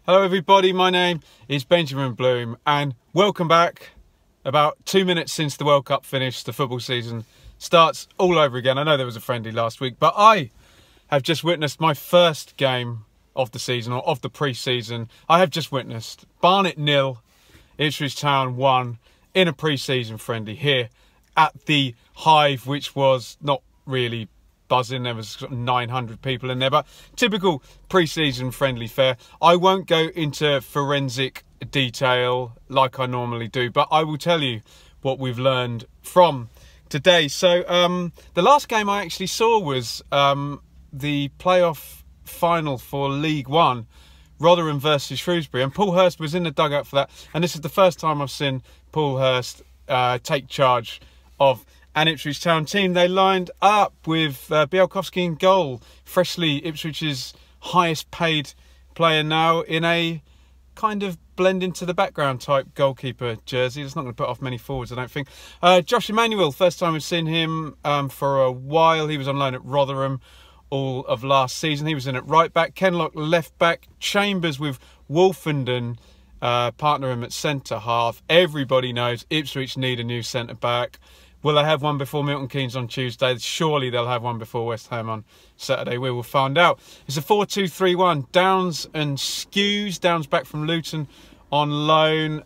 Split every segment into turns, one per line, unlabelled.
Hello everybody, my name is Benjamin Bloom and welcome back. About 2 minutes since the World Cup finished, the football season starts all over again. I know there was a friendly last week, but I have just witnessed my first game of the season, or of the pre-season. I have just witnessed Barnet 0, Ipswich Town 1 in a pre-season friendly here at the Hive, which was not really buzzing. There was sort of 900 people in there, but typical pre-season friendly fare. I won't go into forensic detail like I normally do, but I will tell you what we've learned from today. So the last game I actually saw was the playoff final for League One, Rotherham versus Shrewsbury, and Paul Hurst was in the dugout for that, and this is the first time I've seen Paul Hurst take charge of an Ipswich Town team. They lined up with Bielkowski in goal, freshly Ipswich's highest paid player now, in a kind of blend into the background type goalkeeper jersey. It's not going to put off many forwards, I don't think. Josh Emmanuel, first time we've seen him for a while. He was on loan at Rotherham all of last season. He was in at right back. Kenlock left back. Chambers with Wolfenden partner him at centre half. Everybody knows Ipswich need a new centre back. Will they have one before Milton Keynes on Tuesday? Surely they'll have one before West Ham on Saturday. We will find out. It's a 4-2-3-1. Downs and Skews. Downs back from Luton on loan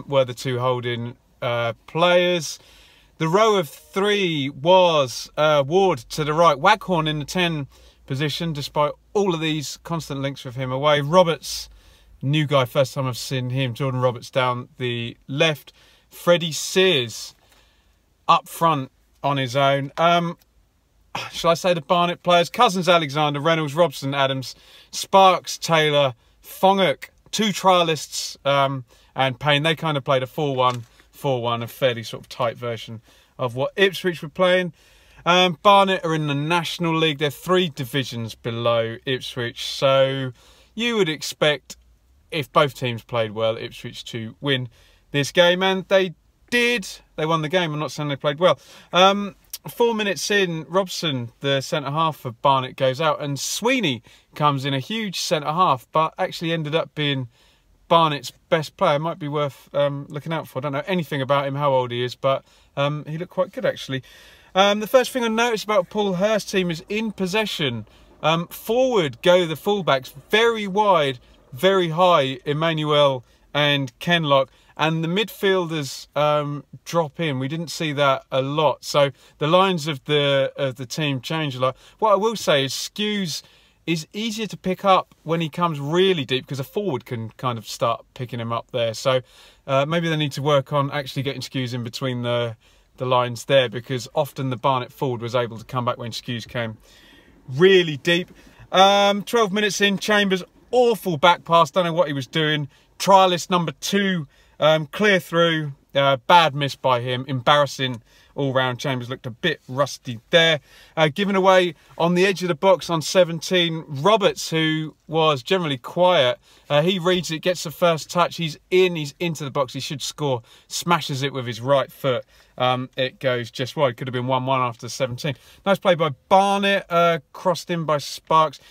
were the two holding players. The row of three was Ward to the right. Waghorn in the 10 position, despite all of these constant links with him away. Roberts, new guy, first time I've seen him. Jordan Roberts down the left. Freddie Sears up front on his own. Shall I say the Barnet players? Cousins, Alexander, Reynolds, Robson, Adams, Sparks, Taylor, Fonguk, two trialists, and Payne. They kind of played a 4-1-4-1, a fairly sort of tight version of what Ipswich were playing. Barnet are in the National League. They're 3 divisions below Ipswich, so you would expect, if both teams played well, Ipswich to win this game, and they did. They won the game. I'm not saying they played well. 4 minutes in, Robson, the centre-half for Barnet, goes out, and Sweeney comes in, a huge centre-half, but actually ended up being Barnet's best player. Might be worth looking out for. I don't know anything about him, how old he is, but he looked quite good, actually. The first thing I noticed about Paul Hurst's team is in possession. Forward go the fullbacks, very wide, very high, Emmanuel and Kenlock, and the midfielders drop in. We didn't see that a lot, so the lines of the team change a lot. What I will say is Skews is easier to pick up when he comes really deep, because a forward can kind of start picking him up there. So maybe they need to work on actually getting Skews in between the lines there, because often the Barnet forward was able to come back when Skews came really deep. 12 minutes in, Chambers, awful back pass, don't know what he was doing. Trialist number 2, clear through, bad miss by him, embarrassing all round. Chambers looked a bit rusty there. Given away on the edge of the box on 17, Roberts, who was generally quiet, he reads it, gets the first touch, he's in, he's into the box, he should score, smashes it with his right foot. It goes just wide, could have been 1-1 after 17. Nice play by Barnet, crossed in by Sparks.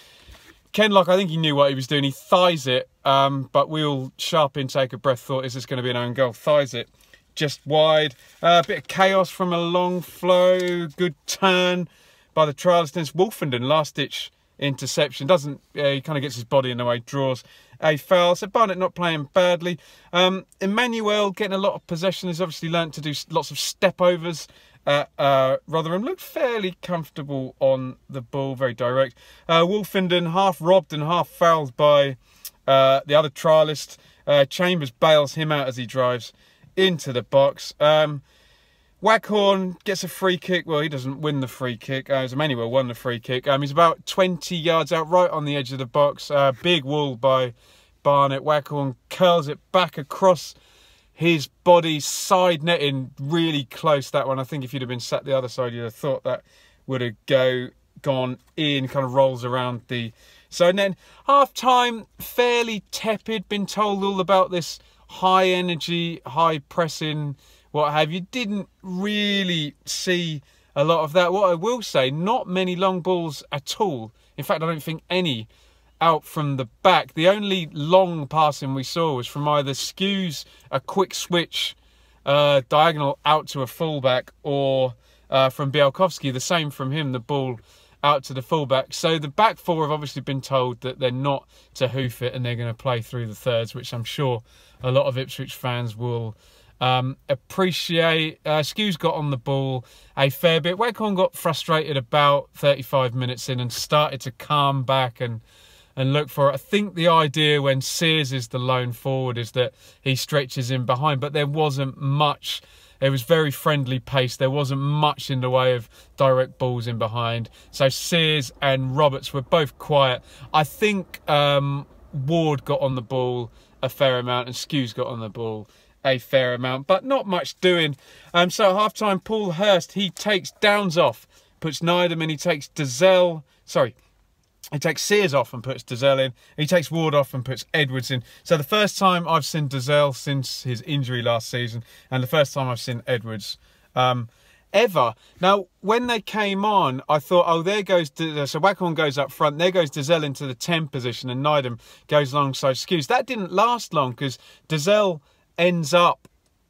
Kenlock, I think he knew what he was doing. He thighs it, but we all, sharp intake of breath, thought, is this going to be an own goal? Thighs it just wide. A bit of chaos from a long flow. Good turn by the trialist. It's Wolfenden, last-ditch interception. Doesn't, he kind of gets his body in the way, draws a foul. So Barnet not playing badly. Emmanuel getting a lot of possession. He's obviously learnt to do lots of step-overs. Rotherham looked fairly comfortable on the ball, very direct. Wolfenden half robbed and half fouled by the other trialist. Chambers bails him out as he drives into the box. Waghorn gets a free kick. Well, he doesn't win the free kick. Emmanuel won the free kick. He's about 20 yards out, right on the edge of the box. Big wall by Barnet. Waghorn curls it back across his body, side netting, really close, that one. I think if you'd have been sat the other side, you'd have thought that would have gone in, kind of rolls around the side. And then half-time, fairly tepid, been told all about this high energy, high pressing, what have you. Didn't really see a lot of that. What I will say, not many long balls at all. In fact, I don't think any out from the back. The only long passing we saw was from either Skews, a quick switch diagonal out to a fullback, or from Bielkowski, the same from him, the ball out to the fullback. So the back four have obviously been told that they're not to hoof it and they're going to play through the thirds, which I'm sure a lot of Ipswich fans will appreciate. Skews got on the ball a fair bit. Waghorn got frustrated about 35 minutes in and started to calm back and look for it. I think the idea when Sears is the lone forward is that he stretches in behind, but there wasn't much. It was very friendly pace. There wasn't much in the way of direct balls in behind. So Sears and Roberts were both quiet. I think Ward got on the ball a fair amount and Skews got on the ball a fair amount, but not much doing. So at half-time, Paul Hurst, he takes Downs off, puts Nydam in, he takes he takes Sears off and puts Dazelle in. He takes Ward off and puts Edwards in. So the first time I've seen Dazelle since his injury last season, and the first time I've seen Edwards ever. Now, when they came on, I thought, oh, there goes... So Waghorn goes up front. There goes Dazelle into the 10 position, and Nydam goes alongside Skews. That didn't last long because Dazelle ends up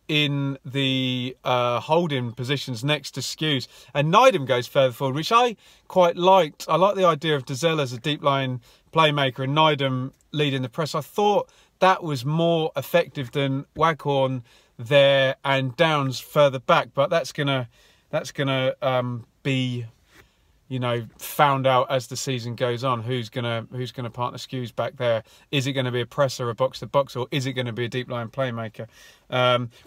in the holding positions next to Skews, and Nydam goes further forward, which I quite liked. I like the idea of Dazelle as a deep line playmaker and Nydam leading the press. I thought that was more effective than Waghorn there and Downs further back, but that's gonna be, you know, found out as the season goes on. Who's gonna partner Skews back there? Is it going to be a presser, a box to box, or is it going to be a deep line playmaker?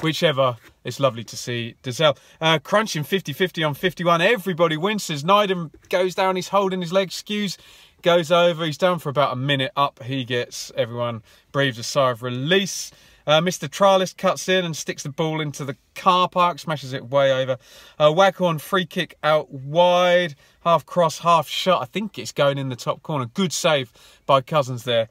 Whichever. It's lovely to see Dazelle crunching 50-50 on 51. Everybody winces. Nydam goes down. He's holding his leg. Skews goes over. He's down for about a minute. Up he gets. Everyone breathes a sigh of release. Mr. Trialist cuts in and sticks the ball into the car park, smashes it way over. Waghorn free kick out wide, half cross, half shot. I think it's going in the top corner. Good save by Cousins there.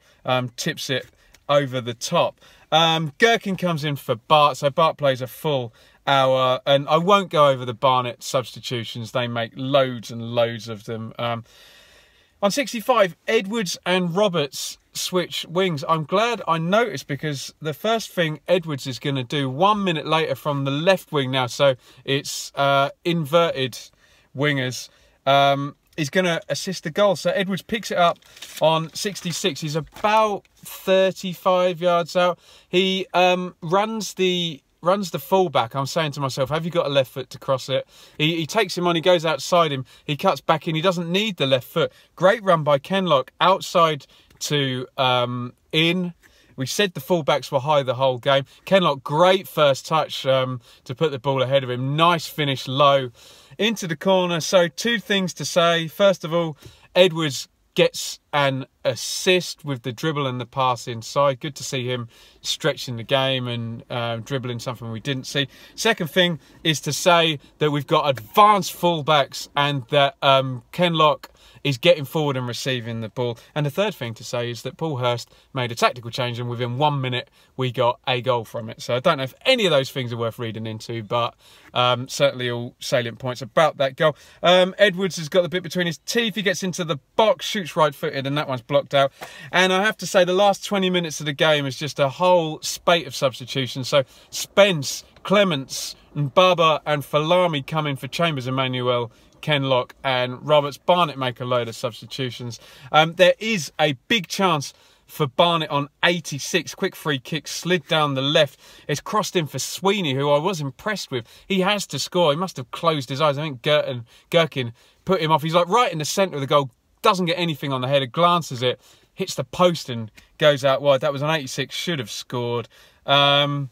Tips it over the top. Gherkin comes in for Bart, so Bart plays a full hour. And I won't go over the Barnet substitutions. They make loads and loads of them. On 65, Edwards and Roberts switch wings. I'm glad I noticed, because the first thing Edwards is going to do 1 minute later from the left wing now, so it's inverted wingers, is going to assist the goal. So Edwards picks it up on 66. He's about 35 yards out. He runs the fullback. I'm saying to myself, have you got a left foot to cross it? He takes him on, he goes outside him, he cuts back in, he doesn't need the left foot. Great run by Kenlock, outside to in. We said the fullbacks were high the whole game. Kenlock, great first touch to put the ball ahead of him. Nice finish low into the corner. So two things to say. First of all, Edwards gets an assist with the dribble and the pass inside. Good to see him stretching the game and dribbling, something we didn't see. Second thing is to say that we've got advanced fullbacks and that Kenlock is getting forward and receiving the ball. And the third thing to say is that Paul Hurst made a tactical change, and within 1 minute we got a goal from it. So I don't know if any of those things are worth reading into, but certainly all salient points about that goal. Edwards has got the bit between his teeth. He gets into the box, shoots right-footed, and that one's blocked out. And I have to say, the last 20 minutes of the game is just a whole spate of substitutions. So Spence, Clements, and Baba and Falami come in for Chambers, Emmanuel, Kenlock and Roberts. Barnet make a load of substitutions. There is a big chance for Barnet on 86. Quick free kick, slid down the left. It's crossed in for Sweeney, who I was impressed with. He has to score. He must have closed his eyes. I think Gherkin put him off. He's like right in the centre of the goal. Doesn't get anything on the header. Glances it, hits the post and goes out wide. That was an 86. Should have scored. Right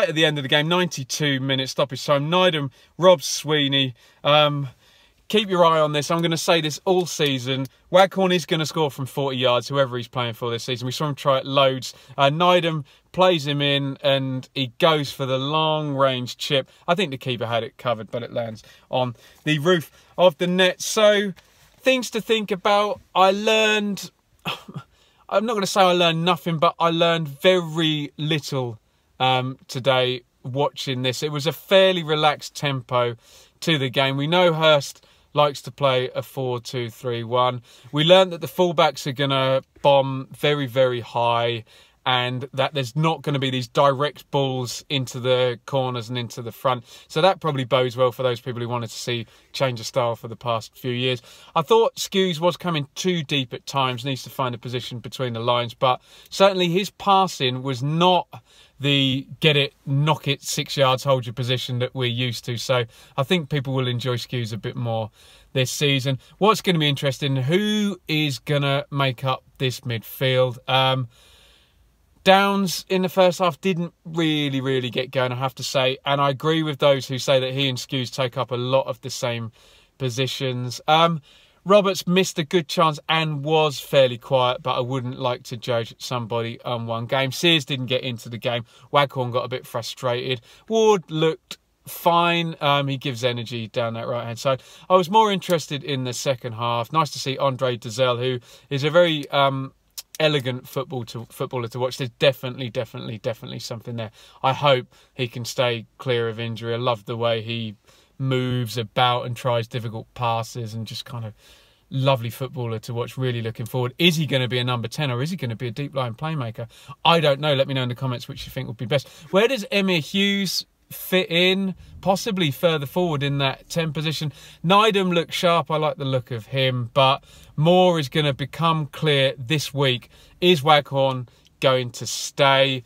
at the end of the game, 92 minutes stoppage time. Nydam robs Sweeney. Keep your eye on this. I'm going to say this all season. Waghorn is going to score from 40 yards, whoever he's playing for this season. We saw him try it loads. Nydam plays him in and he goes for the long-range chip. I think the keeper had it covered, but it lands on the roof of the net. So, things to think about. I learned... I'm not going to say I learned nothing, but I learned very little today watching this. It was a fairly relaxed tempo to the game. We know Hurst likes to play a 4-2-3-1. We learned that the fullbacks are going to bomb very, very high, and that there's not going to be these direct balls into the corners and into the front. So that probably bodes well for those people who wanted to see change of style for the past few years. I thought Skuse was coming too deep at times, needs to find a position between the lines, but certainly his passing was not the get it, knock it, 6 yards, hold your position that we're used to. So I think people will enjoy Skuse a bit more this season. What's going to be interesting, who is going to make up this midfield? Downs in the first half didn't really get going, I have to say. And I agree with those who say that he and Skuse take up a lot of the same positions. Roberts missed a good chance and was fairly quiet, but I wouldn't like to judge somebody on one game. Sears didn't get into the game. Waghorn got a bit frustrated. Ward looked fine. He gives energy down that right-hand side. I was more interested in the second half. Nice to see Andre Dazelle, who is a very elegant footballer to watch. There's definitely something there. I hope he can stay clear of injury. I love the way he moves about and tries difficult passes, and just kind of lovely footballer to watch. Really looking forward. Is he going to be a number 10 or is he going to be a deep line playmaker? I don't know. Let me know in the comments which you think would be best. Where does Emir Hughes fit in? Possibly further forward in that 10 position. Nydam looks sharp. I like the look of him, but more is going to become clear this week. Is Waghorn going to stay?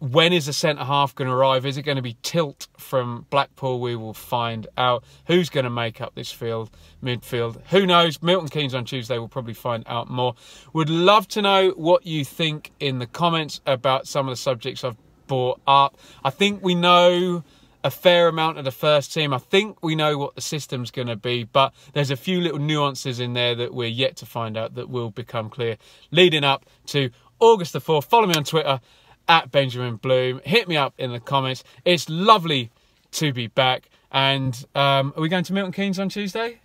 When is the centre-half going to arrive? Is it going to be Tilt from Blackpool? We will find out. Who's going to make up this midfield? Who knows? Milton Keynes on Tuesday. We'll probably find out more. Would love to know what you think in the comments about some of the subjects I've brought up. I think we know a fair amount of the first team. I think we know what the system's going to be, but there's a few little nuances in there that we're yet to find out that will become clear leading up to August the 4th. Follow me on Twitter at Benjamin Bloom. Hit me up in the comments. It's lovely to be back. And are we going to Milton Keynes on Tuesday?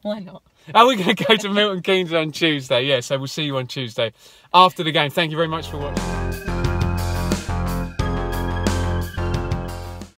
Why not?
Are we going to go to Milton Keynes on Tuesday? Yeah, so we'll see you on Tuesday after the game. Thank you very much for watching.